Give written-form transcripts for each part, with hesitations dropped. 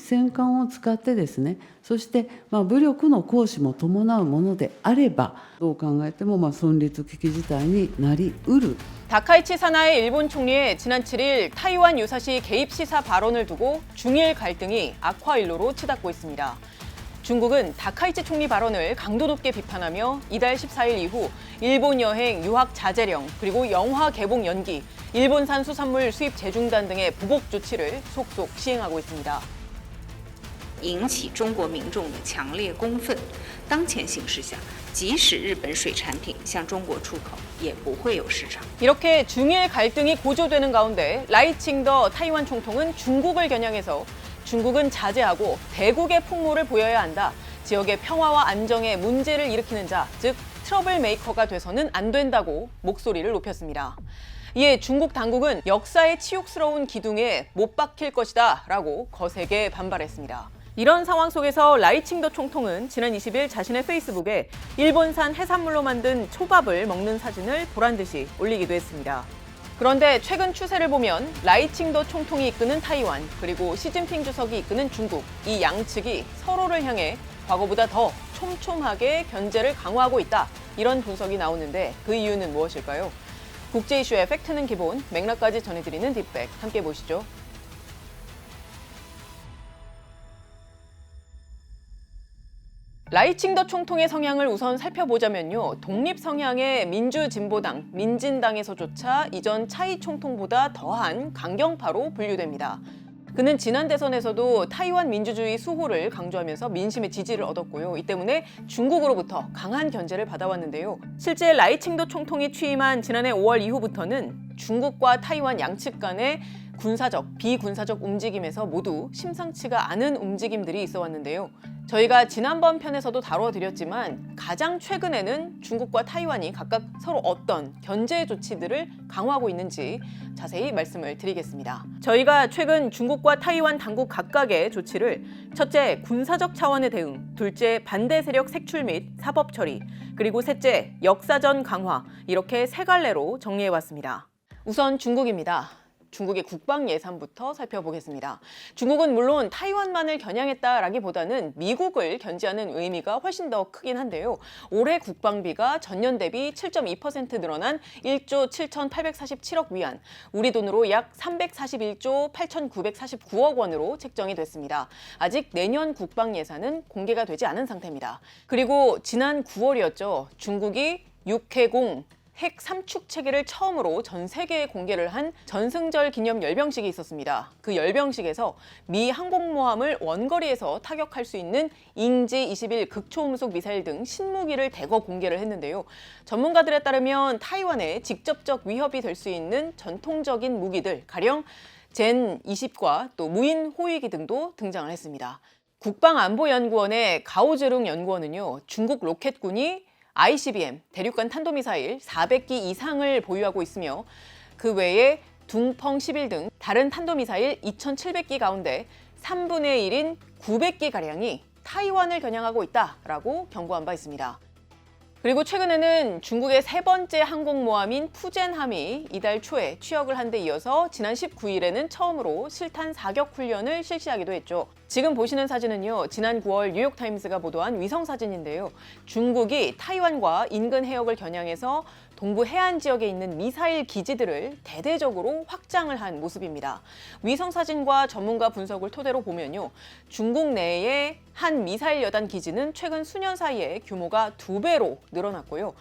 戦艦を使ってですね、そして、武力の行使も伴うものであれば、どう考えても存立危機事態になりうる。 다카이치 사나이 일본 총리의 지난 7일 타이완 유사시 개입 시사 발언을 두고 중일 갈등이 악화일로로 치닫고 있습니다. 중국은 다카이치 총리 발언을 강도 높게 비판하며 이달 14일 이후 일본 여행, 유학 자제령, 그리고 영화 개봉 연기, 일본산 수산물 수입 재중단 등의 보복 조치를 속속 시행하고 있습니다. 引起中国民众的强烈公愤。当前形势下，即使日本水产品向中国出口，也不会有市场。 이렇게 중일 갈등이 고조되는 가운데 라이칭더 타이완 총통은 중국을 겨냥해서 중국은 자제하고 대국의 풍모를 보여야 한다. 지역의 평화와 안정에 문제를 일으키는 자, 즉 트러블 메이커가 돼서는 안 된다고 목소리를 높였습니다. 이에 중국 당국은 역사의 치욕스러운 기둥에 못 박힐 것이다 라고 거세게 반발했습니다. 이런 상황 속에서 라이칭더 총통은 지난 20일 자신의 페이스북에 일본산 해산물로 만든 초밥을 먹는 사진을 보란듯이 올리기도 했습니다. 그런데 최근 추세를 보면 라이칭더 총통이 이끄는 타이완, 그리고 시진핑 주석이 이끄는 중국, 이 양측이 서로를 향해 과거보다 더 촘촘하게 견제를 강화하고 있다. 이런 분석이 나오는데 그 이유는 무엇일까요? 국제 이슈의 팩트는 기본, 맥락까지 전해드리는 딥백, 함께 보시죠. 라이칭더 총통의 성향을 우선 살펴보자면요. 독립 성향의 민주진보당, 민진당에서조차 이전 차이 총통보다 더한 강경파로 분류됩니다. 그는 지난 대선에서도 타이완 민주주의 수호를 강조하면서 민심의 지지를 얻었고요. 이 때문에 중국으로부터 강한 견제를 받아왔는데요. 실제 라이칭더 총통이 취임한 지난해 5월 이후부터는 중국과 타이완 양측 간의 군사적, 비군사적 움직임에서 모두 심상치가 않은 움직임들이 있어 왔는데요. 저희가 지난번 편에서도 다뤄드렸지만 가장 최근에는 중국과 타이완이 각각 서로 어떤 견제 조치들을 강화하고 있는지 자세히 말씀을 드리겠습니다. 저희가 최근 중국과 타이완 당국 각각의 조치를 첫째, 군사적 차원의 대응, 둘째, 반대 세력 색출 및 사법 처리, 그리고 셋째, 역사전 강화, 이렇게 세 갈래로 정리해봤습니다. 우선 중국입니다. 중국의 국방 예산부터 살펴보겠습니다. 중국은 물론 타이완만을 겨냥했다라기보다는 미국을 견제하는 의미가 훨씬 더 크긴 한데요. 올해 국방비가 전년 대비 7.2% 늘어난 1조 7,847억 위안, 우리 돈으로 약 341조 8,949억 원으로 책정이 됐습니다. 아직 내년 국방 예산은 공개가 되지 않은 상태입니다. 그리고 지난 9월이었죠. 중국이 육해공 핵 3축 체계를 처음으로 전 세계에 공개를 한 전승절 기념 열병식이 있었습니다. 그 열병식에서 미 항공모함을 원거리에서 타격할 수 있는 잉지 21 극초음속 미사일 등 신무기를 대거 공개를 했는데요. 전문가들에 따르면 타이완에 직접적 위협이 될 수 있는 전통적인 무기들, 가령 젠 20과 또 무인 호위기 등도 등장을 했습니다. 국방안보연구원의 가오즈룽 연구원은요, 중국 로켓군이 ICBM, 대륙간 탄도미사일 400기 이상을 보유하고 있으며 그 외에 둥펑 11 등 다른 탄도미사일 2,700기 가운데 3분의 1인 900기가량이 타이완을 겨냥하고 있다라고 경고한 바 있습니다. 그리고 최근에는 중국의 세 번째 항공모함인 푸젠함이 이달 초에 취역을 한 데 이어서 지난 19일에는 처음으로 실탄 사격 훈련을 실시하기도 했죠. 지금 보시는 사진은요, 지난 9월 뉴욕타임스가 보도한 위성 사진인데요. 중국이 타이완과 인근 해역을 겨냥해서 동부 해안 지역에 있는 미사일 기지들을 대대적으로 확장을 한 모습입니다. 위성 사진과 전문가 분석을 토대로 보면요, 중국 내의 한 미사일 여단 기지는 최근 수년 사이에 규모가 2배로 늘어났고요.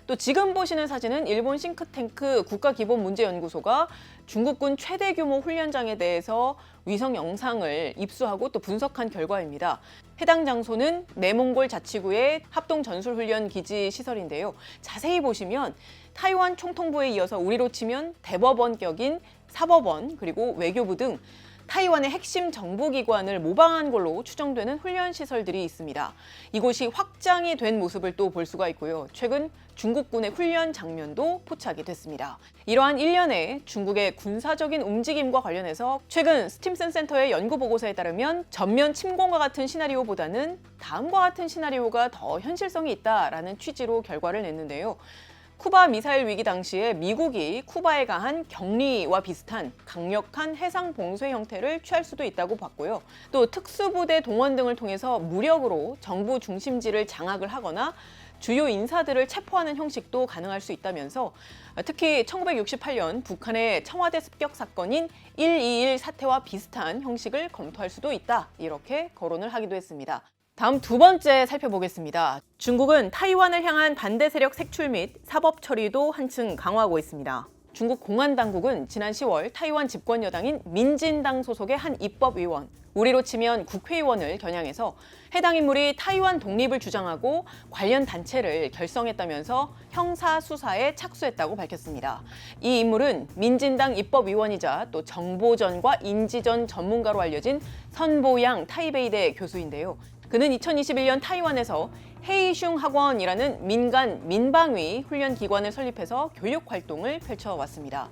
또 지금 보시는 사진은 일본 싱크탱크 국가기본문제연구소가 중국군 최대 규모 훈련장에 대해서 위성 영상을 입수하고 또 분석한 결과입니다. 해당 장소는 내몽골 자치구의 합동전술훈련 기지 시설인데요. 자세히 보시면 타이완 총통부에 이어서 우리로 치면 대법원격인 사법원, 그리고 외교부 등 타이완의 핵심 정보기관을 모방한 걸로 추정되는 훈련 시설들이 있습니다. 이곳이 확장이 된 모습을 또 볼 수가 있고요. 최근 중국군의 훈련 장면도 포착이 됐습니다. 이러한 일련의 중국의 군사적인 움직임과 관련해서 최근 스팀슨 센터의 연구 보고서에 따르면 전면 침공과 같은 시나리오보다는 다음과 같은 시나리오가 더 현실성이 있다라는 취지로 결과를 냈는데요. 쿠바 미사일 위기 당시에 미국이 쿠바에 가한 격리와 비슷한 강력한 해상 봉쇄 형태를 취할 수도 있다고 봤고요. 또 특수부대 동원 등을 통해서 무력으로 정부 중심지를 장악을 하거나 주요 인사들을 체포하는 형식도 가능할 수 있다면서 특히 1968년 북한의 청와대 습격 사건인 1.21 사태와 비슷한 형식을 검토할 수도 있다. 이렇게 거론을 하기도 했습니다. 다음 두 번째 살펴보겠습니다. 중국은 타이완을 향한 반대 세력 색출 및 사법 처리도 한층 강화하고 있습니다. 중국 공안당국은 지난 10월 타이완 집권 여당인 민진당 소속의 한 입법의원, 우리로 치면 국회의원을 겨냥해서 해당 인물이 타이완 독립을 주장하고 관련 단체를 결성했다면서 형사 수사에 착수했다고 밝혔습니다. 이 인물은 민진당 입법위원이자 또 정보전과 인지전 전문가로 알려진 선보양 타이베이대 교수인데요. 그는 2021년 타이완에서 헤이슝 학원이라는 민간 민방위 훈련 기관을 설립해서 교육 활동을 펼쳐왔습니다.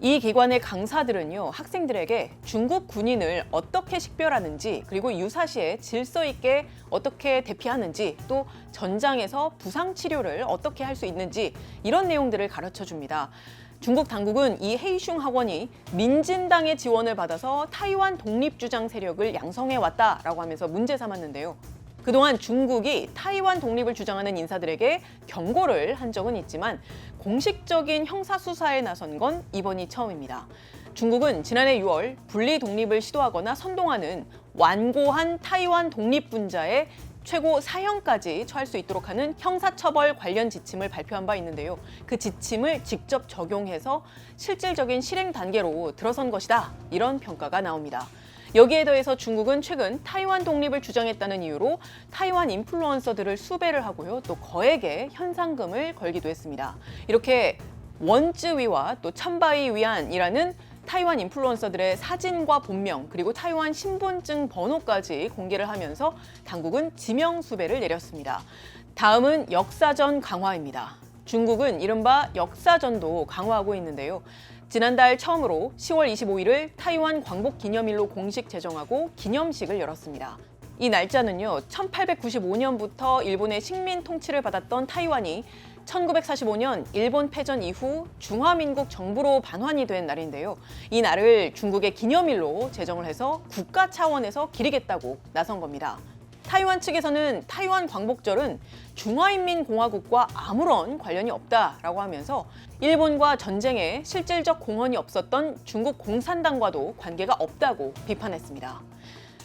이 기관의 강사들은요, 학생들에게 중국 군인을 어떻게 식별하는지, 그리고 유사시에 질서 있게 어떻게 대피하는지, 또 전장에서 부상 치료를 어떻게 할 수 있는지 이런 내용들을 가르쳐 줍니다. 중국 당국은 이 헤이슝 학원이 민진당의 지원을 받아서 타이완 독립주장 세력을 양성해 왔다라고 하면서 문제 삼았는데요. 그동안 중국이 타이완 독립을 주장하는 인사들에게 경고를 한 적은 있지만 공식적인 형사수사에 나선 건 이번이 처음입니다. 중국은 지난해 6월 분리 독립을 시도하거나 선동하는 완고한 타이완 독립분자의 최고 사형까지 처할 수 있도록 하는 형사처벌 관련 지침을 발표한 바 있는데요. 그 지침을 직접 적용해서 실질적인 실행 단계로 들어선 것이다. 이런 평가가 나옵니다. 여기에 더해서 중국은 최근 타이완 독립을 주장했다는 이유로 타이완 인플루언서들을 수배를 하고요. 또 거액의 현상금을 걸기도 했습니다. 이렇게 원쯔위와 또 참바이 위안이라는 타이완 인플루언서들의 사진과 본명 그리고 타이완 신분증 번호까지 공개를 하면서 당국은 지명 수배를 내렸습니다. 다음은 역사전 강화입니다. 중국은 이른바 역사전도 강화하고 있는데요. 지난달 처음으로 10월 25일을 타이완 광복 기념일로 공식 제정하고 기념식을 열었습니다. 이 날짜는요, 1895년부터 일본의 식민 통치를 받았던 타이완이 1945년 일본 패전 이후 중화민국 정부로 반환이 된 날인데요. 이 날을 중국의 기념일로 제정을 해서 국가 차원에서 기리겠다고 나선 겁니다. 타이완 측에서는 타이완 광복절은 중화인민공화국과 아무런 관련이 없다라고 하면서 일본과 전쟁에 실질적 공헌이 없었던 중국 공산당과도 관계가 없다고 비판했습니다.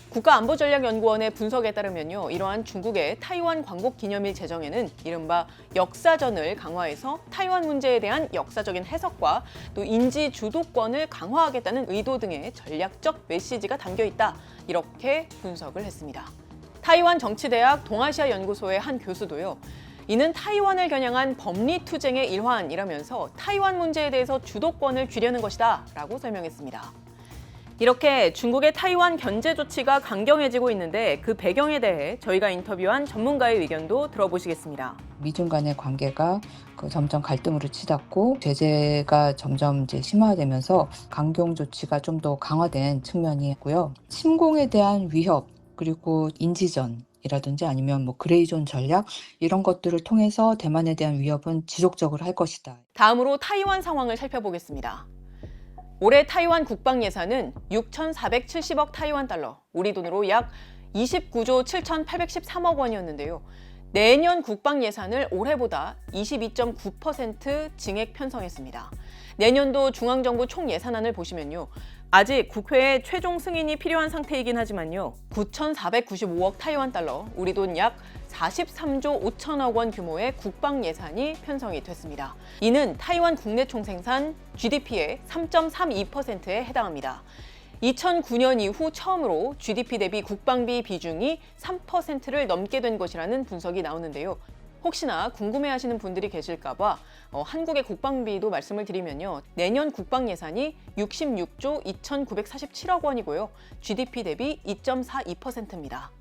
국가안보전략연구원의 분석에 따르면요, 이러한 중국의 타이완 광복 기념일 제정에는 이른바 역사전을 강화해서 타이완 문제에 대한 역사적인 해석과 또 인지 주도권을 강화하겠다는 의도 등의 전략적 메시지가 담겨 있다. 이렇게 분석을 했습니다. 타이완 정치대학 동아시아 연구소의 한 교수도요, 이는 타이완을 겨냥한 법리투쟁의 일환이라면서 타이완 문제에 대해서 주도권을 쥐려는 것이다 라고 설명했습니다. 이렇게 중국의 타이완 견제 조치가 강경해지고 있는데 그 배경에 대해 저희가 인터뷰한 전문가의 의견도 들어보시겠습니다. 미중 간의 관계가 점점 갈등으로 치닫고 제재가 점점 이제 심화되면서 강경 조치가 좀 더 강화된 측면이 있고요. 침공에 대한 위협 그리고 인지전이라든지 아니면 그레이존 전략 이런 것들을 통해서 대만에 대한 위협은 지속적으로 할 것이다. 다음으로 타이완 상황을 살펴보겠습니다. 올해 타이완 국방 예산은 6,470억 타이완 달러, 우리 돈으로 약 29조 7,813억 원이었는데요. 내년 국방 예산을 올해보다 22.9% 증액 편성했습니다. 내년도 중앙정부 총예산안을 보시면요, 아직 국회에 최종 승인이 필요한 상태이긴 하지만요, 9,495억 타이완 달러, 우리 돈 약 43조 5천억 원 규모의 국방 예산이 편성이 됐습니다. 이는 타이완 국내 총생산 GDP의 3.32%에 해당합니다. 2009년 이후 처음으로 GDP 대비 국방비 비중이 3%를 넘게 된 것이라는 분석이 나오는데요. 혹시나 궁금해하시는 분들이 계실까봐 한국의 국방비도 말씀을 드리면요, 내년 국방 예산이 66조 2,947억 원이고요. GDP 대비 2.42%입니다.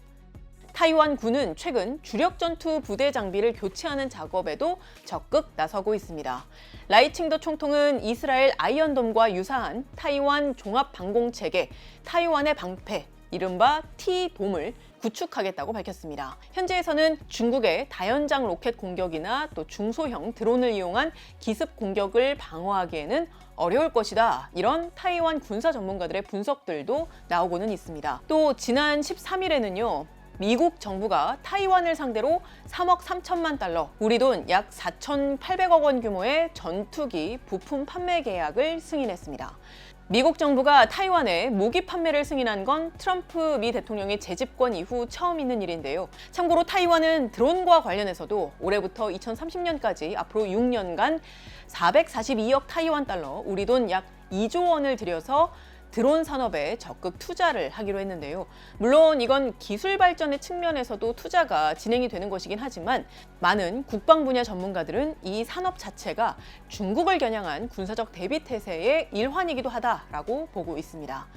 타이완군은 최근 주력 전투 부대 장비를 교체하는 작업에도 적극 나서고 있습니다. 라이칭더 총통은 이스라엘 아이언돔과 유사한 타이완 종합방공체계, 타이완의 방패, 이른바 T돔을 구축하겠다고 밝혔습니다. 현재에서는 중국의 다연장 로켓 공격이나 또 중소형 드론을 이용한 기습 공격을 방어하기에는 어려울 것이다. 이런 타이완 군사 전문가들의 분석들도 나오고는 있습니다. 또 지난 13일에는요. 미국 정부가 타이완을 상대로 3억 3천만 달러, 우리 돈 약 4,800억 원 규모의 전투기 부품 판매 계약을 승인했습니다. 미국 정부가 타이완에 무기 판매를 승인한 건 트럼프 미 대통령의 재집권 이후 처음 있는 일인데요. 참고로 타이완은 드론과 관련해서도 올해부터 2030년까지 앞으로 6년간 442억 타이완 달러, 우리 돈 약 2조 원을 들여서 드론 산업에 적극 투자를 하기로 했는데요. 물론 이건 기술 발전의 측면에서도 투자가 진행이 되는 것이긴 하지만 많은 국방 분야 전문가들은 이 산업 자체가 중국을 겨냥한 군사적 대비 태세의 일환이기도 하다라고 보고 있습니다.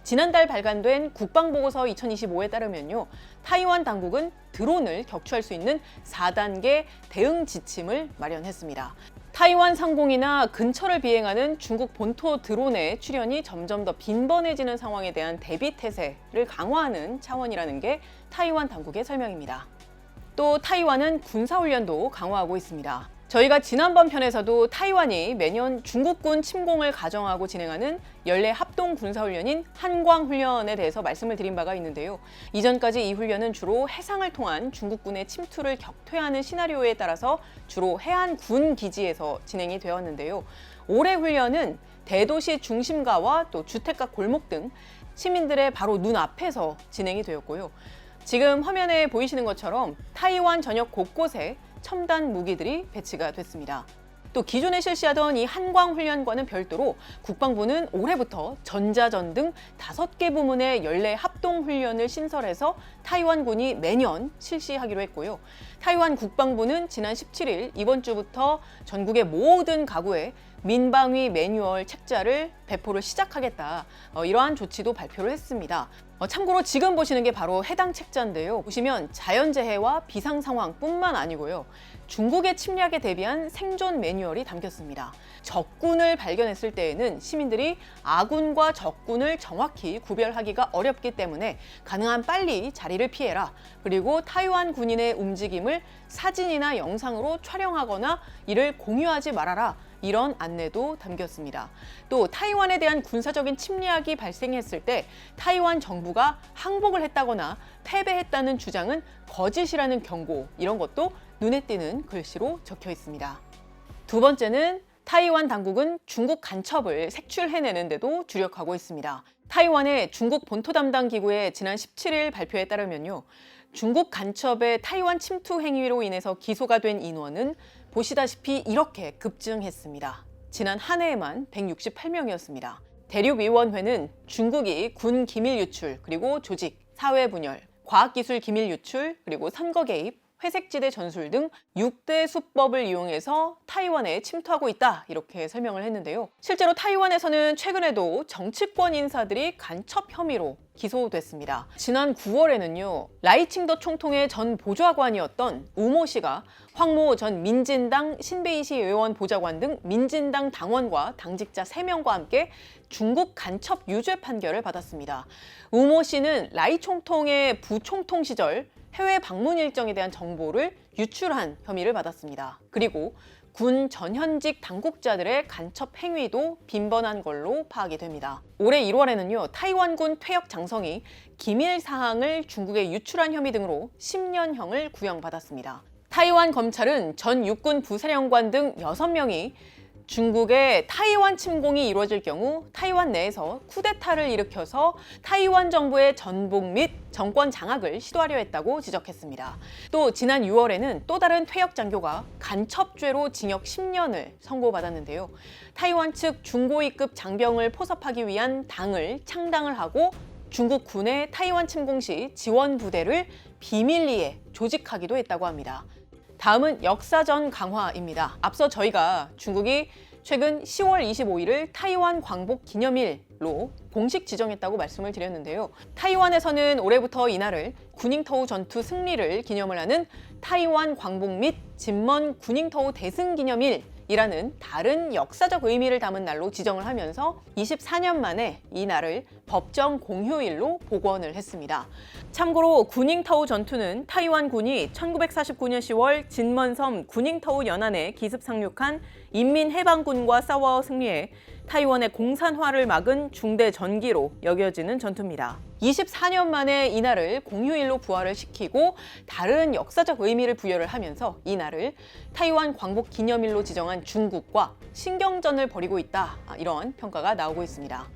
지난달 발간된 국방보고서 2025에 따르면요. 타이완 당국은 드론을 격추할 수 있는 4단계 대응 지침을 마련했습니다. 타이완 상공이나 근처를 비행하는 중국 본토 드론의 출현이 점점 더 빈번해지는 상황에 대한 대비 태세를 강화하는 차원이라는 게 타이완 당국의 설명입니다. 또 타이완은 군사훈련도 강화하고 있습니다. 저희가 지난번 편에서도 타이완이 매년 중국군 침공을 가정하고 진행하는 연례 합동 군사훈련인 한광훈련에 대해서 말씀을 드린 바가 있는데요. 이전까지 이 훈련은 주로 해상을 통한 중국군의 침투를 격퇴하는 시나리오에 따라서 주로 해안군 기지에서 진행이 되었는데요. 올해 훈련은 대도시 중심가와 또 주택가 골목 등 시민들의 바로 눈앞에서 진행이 되었고요. 지금 화면에 보이시는 것처럼 타이완 전역 곳곳에 첨단 무기들이 배치가 됐습니다. 또 기존에 실시하던 이 한광훈련과는 별도로 국방부는 올해부터 전자전 등 5개 부문의 연례 합동훈련을 신설해서 타이완군이 매년 실시하기로 했고요. 타이완 국방부는 지난 17일 이번 주부터 전국의 모든 가구에 민방위 매뉴얼 책자를 배포를 시작하겠다. 이러한 조치도 발표를 했습니다. 참고로 지금 보시는 게 바로 해당 책자인데요. 보시면 자연재해와 비상상황뿐만 아니고요. 중국의 침략에 대비한 생존 매뉴얼이 담겼습니다. 적군을 발견했을 때에는 시민들이 아군과 적군을 정확히 구별하기가 어렵기 때문에 가능한 빨리 자리를 피해라. 그리고 타이완 군인의 움직임을 사진이나 영상으로 촬영하거나 이를 공유하지 말아라. 이런 안내도 담겼습니다. 또 타이완에 대한 군사적인 침략이 발생했을 때 타이완 정부가 항복을 했다거나 패배했다는 주장은 거짓이라는 경고, 이런 것도 눈에 띄는 글씨로 적혀 있습니다. 두 번째는 타이완 당국은 중국 간첩을 색출해내는데도 주력하고 있습니다. 타이완의 중국 본토 담당 기구의 지난 17일 발표에 따르면요. 중국 간첩의 타이완 침투 행위로 인해서 기소가 된 인원은 보시다시피 이렇게 급증했습니다. 지난 한 해에만 168명이었습니다. 대륙위원회는 중국이 군 기밀 유출, 그리고 조직, 사회 분열, 과학기술 기밀 유출, 그리고 선거 개입, 회색지대 전술 등 6대 수법을 이용해서 타이완에 침투하고 있다, 이렇게 설명을 했는데요. 실제로 타이완에서는 최근에도 정치권 인사들이 간첩 혐의로 기소됐습니다. 지난 9월에는요. 라이칭더 총통의 전 보좌관이었던 우모 씨가 황모 전 민진당 신베이시 의원 보좌관 등 민진당 당원과 당직자 3명과 함께 중국 간첩 유죄 판결을 받았습니다. 우모 씨는 라이 총통의 부총통 시절 해외 방문 일정에 대한 정보를 유출한 혐의를 받았습니다. 그리고 군 전현직 당국자들의 간첩 행위도 빈번한 걸로 파악이 됩니다. 올해 1월에는요, 타이완군 퇴역 장성이 기밀 사항을 중국에 유출한 혐의 등으로 10년형을 구형받았습니다. 타이완 검찰은 전 육군 부사령관 등 6명이 중국의 타이완 침공이 이루어질 경우 타이완 내에서 쿠데타를 일으켜서 타이완 정부의 전복 및 정권 장악을 시도하려 했다고 지적했습니다. 또 지난 6월에는 또 다른 퇴역 장교가 간첩죄로 징역 10년을 선고받았는데요. 타이완 측 중고위급 장병을 포섭하기 위한 당을 창당을 하고 중국 군의 타이완 침공 시 지원 부대를 비밀리에 조직하기도 했다고 합니다. 다음은 역사전 강화입니다. 앞서 저희가 중국이 최근 10월 25일을 타이완 광복 기념일로 공식 지정했다고 말씀을 드렸는데요. 타이완에서는 올해부터 이날을 구닝터우 전투 승리를 기념을 하는 타이완 광복 및 진먼 구닝터우 대승 기념일, 이라는 다른 역사적 의미를 담은 날로 지정을 하면서 24년 만에 이 날을 법정 공휴일로 복원을 했습니다. 참고로 구닝타오 전투는 타이완군이 1949년 10월 진먼섬 구닝타오 연안에 기습 상륙한 인민해방군과 싸워 승리해 타이완의 공산화를 막은 중대 전기로 여겨지는 전투입니다. 24년 만에 이날을 공휴일로 부활을 시키고 다른 역사적 의미를 부여를 하면서 이날을 타이완 광복 기념일로 지정한 중국과 신경전을 벌이고 있다. 이런 평가가 나오고 있습니다.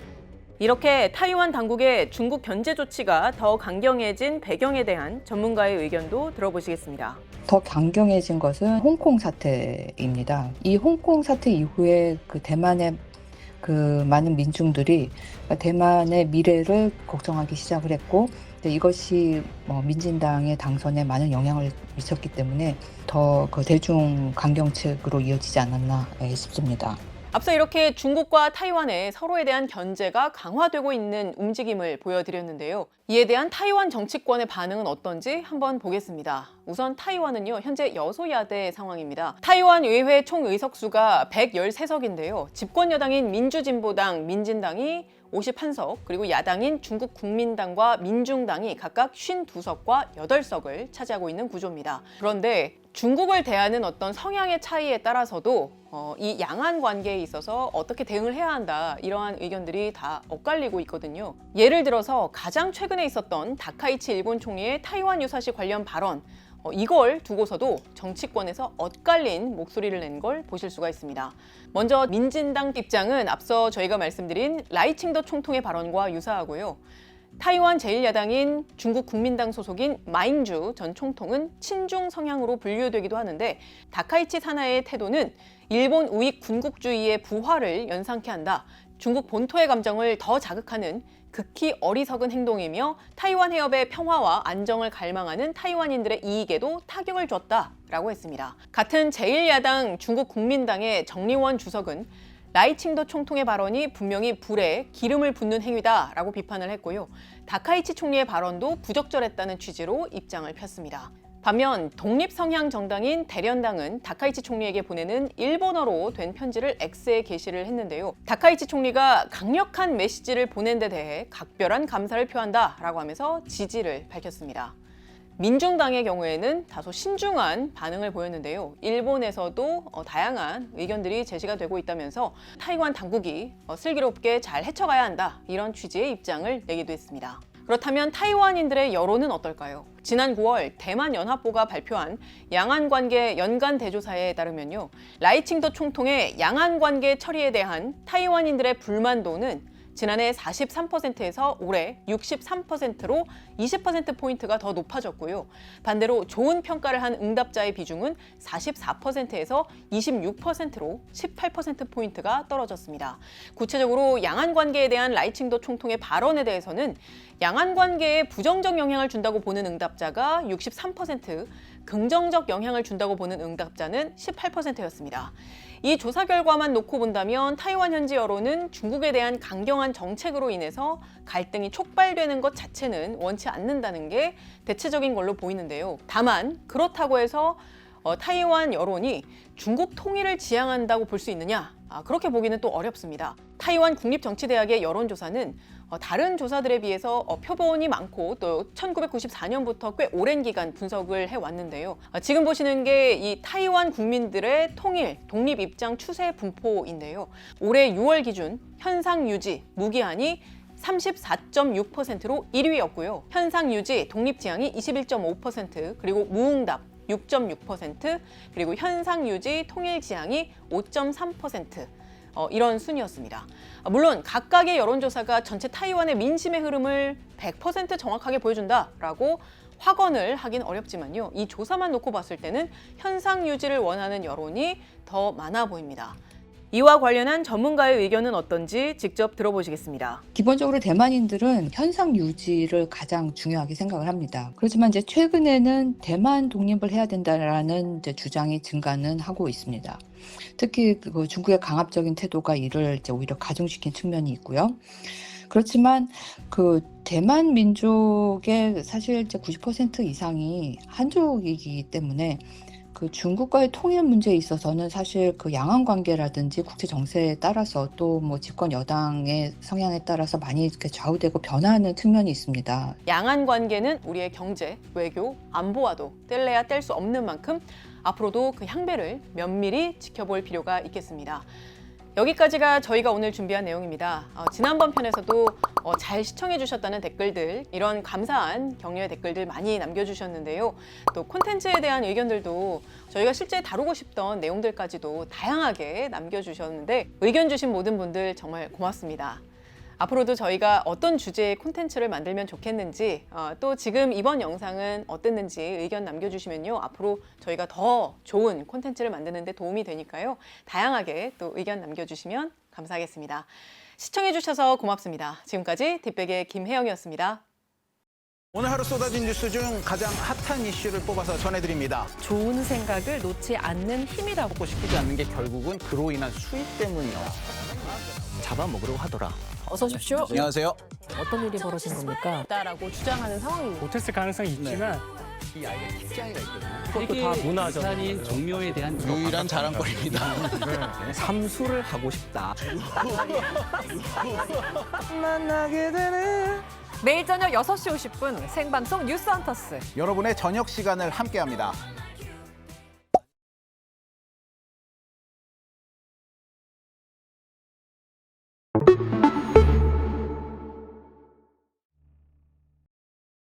이렇게 타이완 당국의 중국 견제 조치가 더 강경해진 배경에 대한 전문가의 의견도 들어보시겠습니다. 더 강경해진 것은 홍콩 사태입니다. 이 홍콩 사태 이후에 그 대만의 그 많은 민중들이 대만의 미래를 걱정하기 시작을 했고, 이것이 민진당의 당선에 많은 영향을 미쳤기 때문에 더 그 대중 강경책으로 이어지지 않았나 싶습니다. 앞서 이렇게 중국과 타이완의 서로에 대한 견제가 강화되고 있는 움직임을 보여드렸는데요. 이에 대한 타이완 정치권의 반응은 어떤지 한번 보겠습니다. 우선 타이완은요, 현재 여소야대 상황입니다. 타이완 의회 총 의석수가 113석인데요. 집권 여당인 민주진보당, 민진당이 51석, 그리고 야당인 중국국민당과 민중당이 각각 52석과 8석을 차지하고 있는 구조입니다. 그런데 중국을 대하는 어떤 성향의 차이에 따라서도 이 양안 관계에 있어서 어떻게 대응을 해야 한다, 이러한 의견들이 다 엇갈리고 있거든요. 예를 들어서 가장 최근에 있었던 다카이치 일본 총리의 타이완 유사시 관련 발언, 이걸 두고서도 정치권에서 엇갈린 목소리를 낸 걸 보실 수가 있습니다. 먼저 민진당 입장은 앞서 저희가 말씀드린 라이칭더 총통의 발언과 유사하고요. 타이완 제1야당인 중국 국민당 소속인 마잉주 전 총통은 친중 성향으로 분류되기도 하는데, 다카이치 사나이의 태도는 일본 우익 군국주의의 부활을 연상케 한다, 중국 본토의 감정을 더 자극하는 극히 어리석은 행동이며 타이완 해협의 평화와 안정을 갈망하는 타이완인들의 이익에도 타격을 줬다라고 했습니다. 같은 제1야당 중국 국민당의 정리원 주석은 라이칭더 총통의 발언이 분명히 불에 기름을 붓는 행위다라고 비판을 했고요. 다카이치 총리의 발언도 부적절했다는 취지로 입장을 폈습니다. 반면 독립성향 정당인 대련당은 다카이치 총리에게 보내는 일본어로 된 편지를 X에 게시를 했는데요. 다카이치 총리가 강력한 메시지를 보낸 데 대해 각별한 감사를 표한다라고 하면서 지지를 밝혔습니다. 민중당의 경우에는 다소 신중한 반응을 보였는데요. 일본에서도 다양한 의견들이 제시가 되고 있다면서 타이완 당국이 슬기롭게 잘 헤쳐가야 한다, 이런 취지의 입장을 내기도 했습니다. 그렇다면 타이완인들의 여론은 어떨까요? 지난 9월 대만연합보가 발표한 양안관계 연간 대조사에 따르면요, 라이칭더 총통의 양안관계 처리에 대한 타이완인들의 불만도는 지난해 43%에서 올해 63%로 20%포인트가 더 높아졌고요. 반대로 좋은 평가를 한 응답자의 비중은 44%에서 26%로 18%포인트가 떨어졌습니다. 구체적으로 양안관계에 대한 라이칭더 총통의 발언에 대해서는 양안관계에 부정적 영향을 준다고 보는 응답자가 63%, 긍정적 영향을 준다고 보는 응답자는 18%였습니다. 이 조사 결과만 놓고 본다면 타이완 현지 여론은 중국에 대한 강경한 정책으로 인해서 갈등이 촉발되는 것 자체는 원치 않는다는 게 대체적인 걸로 보이는데요. 다만 그렇다고 해서 타이완 여론이 중국 통일을 지향한다고 볼 수 있느냐? 그렇게 보기는 또 어렵습니다. 타이완 국립정치대학의 여론조사는 다른 조사들에 비해서 표본이 많고 또 1994년부터 꽤 오랜 기간 분석을 해왔는데요. 지금 보시는 게 이 타이완 국민들의 통일, 독립 입장 추세 분포인데요. 올해 6월 기준 현상 유지, 무기한이 34.6%로 1위였고요. 현상 유지, 독립 지향이 21.5%, 그리고 무응답 6.6%, 그리고 현상 유지, 통일 지향이 5.3%. 이런 순이었습니다. 물론 각각의 여론조사가 전체 타이완의 민심의 흐름을 100% 정확하게 보여준다라고 확언을 하긴 어렵지만요. 이 조사만 놓고 봤을 때는 현상 유지를 원하는 여론이 더 많아 보입니다. 이와 관련한 전문가의 의견은 어떤지 직접 들어보시겠습니다. 기본적으로 대만인들은 현상 유지를 가장 중요하게 생각을 합니다. 그렇지만 이제 최근에는 대만 독립을 해야 된다라는 이제 주장이 증가는 하고 있습니다. 특히 그 중국의 강압적인 태도가 이를 이제 오히려 가중시킨 측면이 있고요. 그렇지만 그 대만 민족의 사실 이제 90% 이상이 한족이기 때문에 그 중국과의 통일 문제에 있어서는 사실 그 양안 관계라든지 국제 정세에 따라서 또 뭐 집권 여당의 성향에 따라서 많이 이렇게 좌우되고 변화하는 측면이 있습니다. 양안 관계는 우리의 경제, 외교, 안보와도 뗄래야 뗄 수 없는 만큼 앞으로도 그 향배를 면밀히 지켜볼 필요가 있겠습니다. 여기까지가 저희가 오늘 준비한 내용입니다. 지난번 편에서도 잘 시청해 주셨다는 댓글들, 이런 감사한 격려의 댓글들 많이 남겨주셨는데요. 또 콘텐츠에 대한 의견들도 저희가 실제 다루고 싶던 내용들까지도 다양하게 남겨주셨는데 의견 주신 모든 분들 정말 고맙습니다. 앞으로도 저희가 어떤 주제의 콘텐츠를 만들면 좋겠는지, 또 지금 이번 영상은 어땠는지 의견 남겨주시면요, 앞으로 저희가 더 좋은 콘텐츠를 만드는 데 도움이 되니까요, 다양하게 또 의견 남겨주시면 감사하겠습니다. 시청해주셔서 고맙습니다. 지금까지 뒷백의 김혜영이었습니다. 오늘 하루 쏟아진 뉴스 중 가장 핫한 이슈를 뽑아서 전해드립니다. 좋은 생각을 놓지 않는 힘이라고. 먹고 싶지 않는 게 결국은 그로 인한 수익 때문이요. 잡아먹으려고 하더라. 어서 오십시오. 안녕하세요. 어떤 일이 벌어진 겁니까? 라고 주장하는 상황입니다. 못했을 가능성이 있지만 이 아이가 킥장애가 있거든요. 그것도 다 문화죠. 부산인 종묘에 대한 유일한 자랑거리입니다. 삼수를 하고 싶다. 만나게 되는 매일 저녁 6시 50분 생방송 뉴스 헌터스. 여러분의 저녁 시간을 함께합니다.